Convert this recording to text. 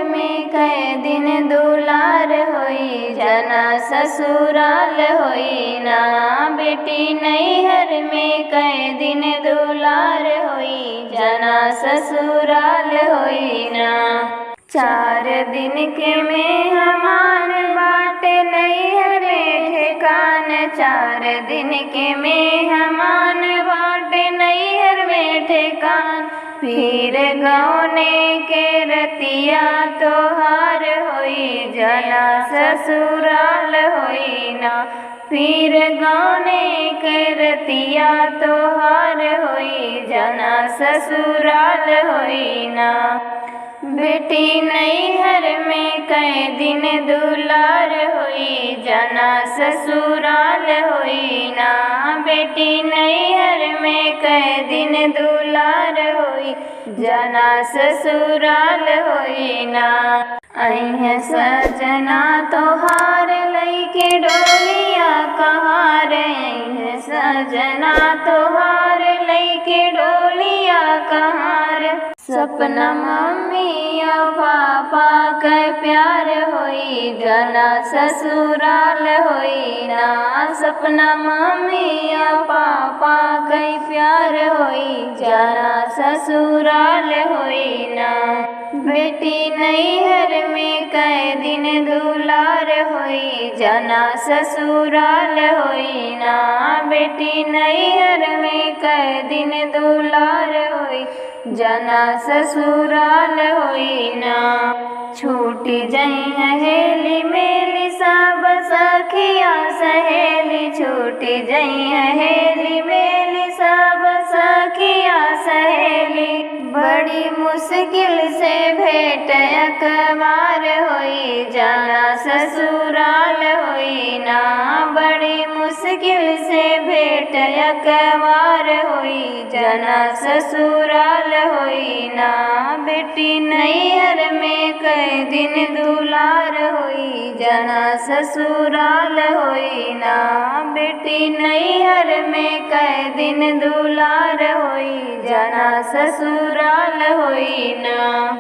में कई दिन दुलार होई, जना ससुराल होई ना। बेटी नैहर में कई दिन दुलार होई, जना ससुराल होई ना। 4 दिन के मेहमान बाटे नैहर में ठेकान, 4 दिन के मेहमान बाटे नैहर में ठेकान। फिर गौने के रतिया तोहार होई, जना ससुराल होई ना। फिर गौने के रतिया तोहार होई, जना ससुराल होई ना। बेटी नैहर में कई दिन दुलार होई, जना ससुराल होई ना। बेटी नैहर में कई दिन दुलार होई, जना ससुराल होई ना। अइहे सजना तोहार लइके डोलिया कहार, अइहे सजना तोहार लइके डोलिया कहार। सपना मम्मी और पापा के प्यार होई, जना ससुराल होई ना। सपना मम्मी और पापा के प्यार होई, जना ससुराल होई ना। बेटी नैहर में कई दिन दुलार होई, जना ससुराल होई ना। बेटी नैहर में कई दिन दुलार होई, जना ससुराल होई ना। छूटी जइहे हेली मेली सब सखिया सहेली, छूटी जइहे हेली मेली सब सखिया सहेली। बड़ी मुश्किल से भेंट अकबार होई, जना ससुराल होई ना। बड़ी मुश्किल से भेंट अकबार होई, जना ससुराल होई ना। बेटी नैहर में कई दिन दुलार होई, जना ससुराल होई ना। बेटी नैहर में कई दिन दुलार होई, जना ससुराल होई ना।